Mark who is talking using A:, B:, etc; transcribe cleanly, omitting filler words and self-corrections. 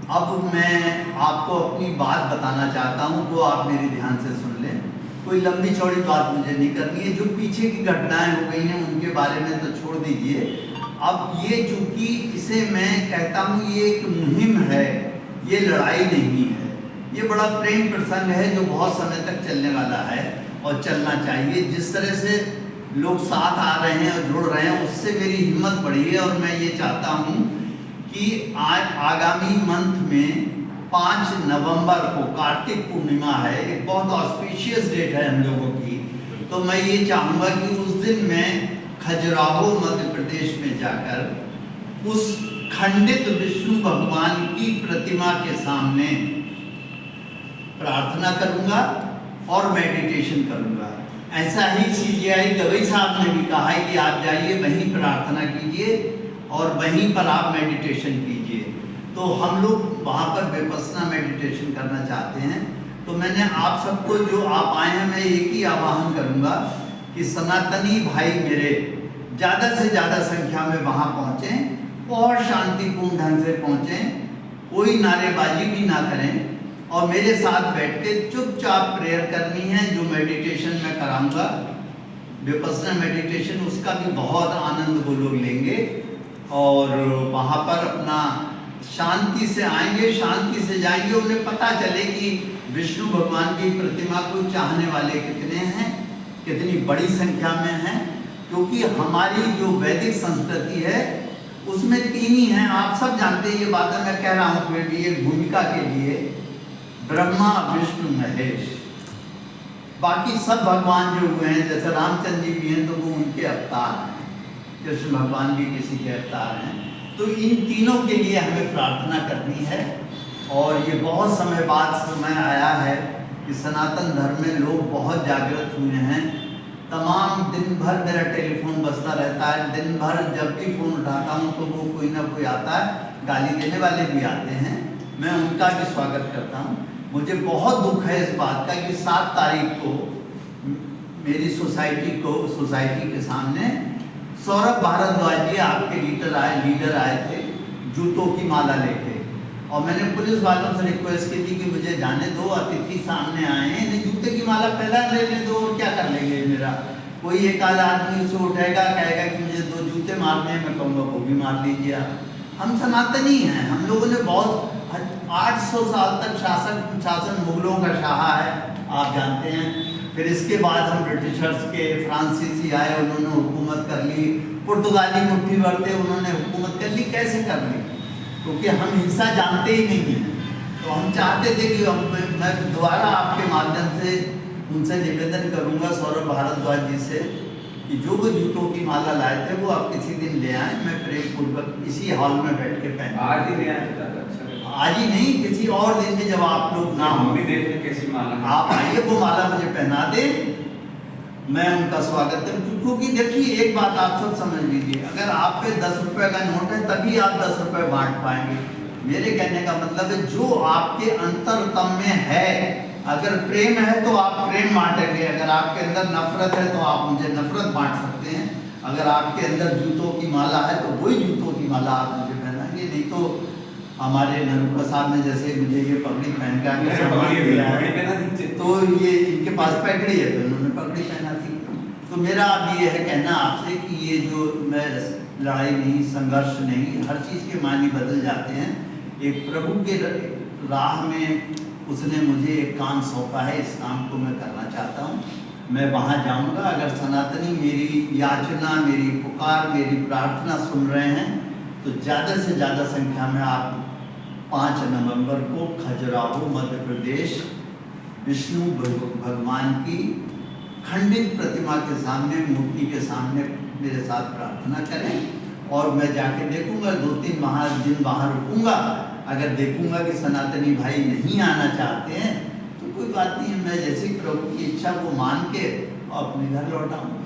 A: अब मैं आपको अपनी बात बताना चाहता हूँ, वो आप मेरे ध्यान से सुन लें। कोई लंबी चौड़ी बात मुझे नहीं करनी है। जो पीछे की घटनाएं हो गई हैं उनके बारे में तो छोड़ दीजिए। अब ये चूंकि इसे मैं कहता हूँ ये एक मुहिम है, ये लड़ाई नहीं है। ये बड़ा प्रेम प्रसंग है जो बहुत समय तक चलने वाला है और चलना चाहिए। जिस तरह से लोग साथ आ रहे हैं और जुड़ रहे हैं उससे मेरी हिम्मत बढ़ी है। और मैं ये चाहता हूँ कि आज आगामी मंथ में 5 नवंबर को कार्तिक पूर्णिमा है, एक बहुत ऑस्पिशियस डेट है हम लोगों की। तो मैं ये चाहूँगा कि उस दिन मैं खजुराहो मध्य प्रदेश में जाकर उस खंडित विष्णु भगवान की प्रतिमा के सामने प्रार्थना करूँगा और मेडिटेशन करूँगा। ऐसा ही CJI गवई साहब ने भी कहा है कि आप जाइए वहीं प्रार्थना कीजिए और वहीं पर आप मेडिटेशन कीजिए। तो हम लोग वहाँ पर विपस्सना मेडिटेशन करना चाहते हैं। तो मैंने आप सबको, जो आप आए हैं, मैं एक ही आह्वान करूँगा कि सनातनी भाई मेरे ज़्यादा से ज़्यादा संख्या में वहाँ पहुँचें और शांतिपूर्ण ढंग से पहुँचें, कोई नारेबाजी भी ना करें और मेरे साथ बैठ के चुपचाप प्रेयर करनी है। जो मेडिटेशन मैं कराऊँगा विपस्सना मेडिटेशन, उसका भी बहुत आनंद वो लोग लेंगे और वहाँ पर अपना शांति से आएंगे, शांति से जाएंगे। उन्हें पता चले कि विष्णु भगवान की प्रतिमा को चाहने वाले कितने हैं, कितनी बड़ी संख्या में हैं। क्योंकि हमारी जो वैदिक संस्कृति है उसमें 3 ही हैं। आप सब जानते हैं ये बातें, मैं कह रहा हूँ फिर भी एक भूमिका के लिए, ब्रह्मा विष्णु महेश। बाकी सब भगवान जो हुए हैं, जैसे रामचंद्र जी भी हैं तो वो उनके अवतार हैं, कृष्ण भगवान भी किसी के अवतार हैं। तो इन तीनों के लिए हमें प्रार्थना करनी है। और ये बहुत समय बाद समय आया है कि सनातन धर्म में लोग बहुत जागृत हुए हैं। तमाम दिन भर मेरा टेलीफोन बजता रहता है, दिन भर जब भी फ़ोन उठाता हूँ तो वो कोई ना कोई आता है, गाली देने वाले भी आते हैं, मैं उनका भी स्वागत करता हूँ। मुझे बहुत दुख है इस बात का कि 7 तारीख को मेरी सोसाइटी के सामने सौरभ भारद्वाज जी आपके लीडर आए थे जूतों की माला लेके। और मैंने पुलिस वालों से रिक्वेस्ट की थी कि मुझे जाने दो, अतिथि सामने आए हैं, नहीं जूते की माला पहला लेने दो और क्या कर लेंगे मेरा। कोई एक आध आदमी उसे उठेगा, कहेगा कि मुझे 2 जूते मारने हैं, मैं कहूँगा वो भी मार लीजिए आप। हम सनातनी हैं, हम लोगों ने बहुत 800 साल तक शासन मुगलों का शाहा है, आप जानते हैं। फिर इसके बाद हम ब्रिटिशर्स के, फ्रांसीसी आए, उन्होंने हुकूमत कर ली, पुर्तगाली मुट्ठी भर थे, उन्होंने हुकूमत कर ली। कैसे कर ली? क्योंकि हम हिंसा जानते ही नहीं हैं। तो हम चाहते थे कि मैं दोबारा आपके माध्यम से उनसे निवेदन करूंगा, सौरभ भारद्वाज जी से, कि जो वो जूतों की माला लाए थे वो आप किसी दिन ले आएँ, मैं प्रेम पूर्वक इसी हॉल में बैठ के पहन।
B: आज ही ले आए?
A: आज ही नहीं, किसी और दिन में जब आप लोग ना हो,
B: कैसी माला
A: आप आइए, वो माला मुझे पहना दे, मैं उनका स्वागत करूँ। क्योंकि देखिए एक बात आप सब समझ लीजिए, अगर आप पे 10 रुपये का नोट है तभी आप 10 रुपये बांट पाएंगे। मेरे कहने का मतलब है जो आपके अंतरतम में है, अगर प्रेम है तो आप प्रेम बांटेंगे, अगर आपके अंदर नफरत है तो आप मुझे नफरत बांट सकते हैं, अगर आपके अंदर जूतों की माला है तो वही जूतों की माला आप मुझे पहनाएंगे। नहीं तो हमारे नरूपा साहब ने जैसे मुझे ये पगड़ी पहन के तो ये इनके पास पगड़ी है तो उन्होंने पगड़ी पहना थी। तो मेरा अब ये है कहना आपसे कि ये जो मैं लड़ाई नहीं, संघर्ष नहीं, हर चीज़ के मायने बदल जाते हैं। एक प्रभु के राह में उसने मुझे एक काम सौंपा है, इस काम को मैं करना चाहता हूँ। मैं वहाँ जाऊँगा। अगर सनातनी मेरी याचना, मेरी पुकार, मेरी प्रार्थना सुन रहे हैं तो ज़्यादा से ज़्यादा संख्या में आप 5 नवंबर को खजुराहो मध्य प्रदेश विष्णु भगवान की खंडित प्रतिमा के सामने, मूर्ति के सामने मेरे साथ प्रार्थना करें। और मैं जाके देखूंगा, 2-3 दिन वहाँ रुकूंगा। अगर देखूंगा कि सनातनी भाई नहीं आना चाहते हैं तो कोई बात नहीं है, मैं जैसी प्रभु की इच्छा को मान के अपने घर लौटाऊंगा।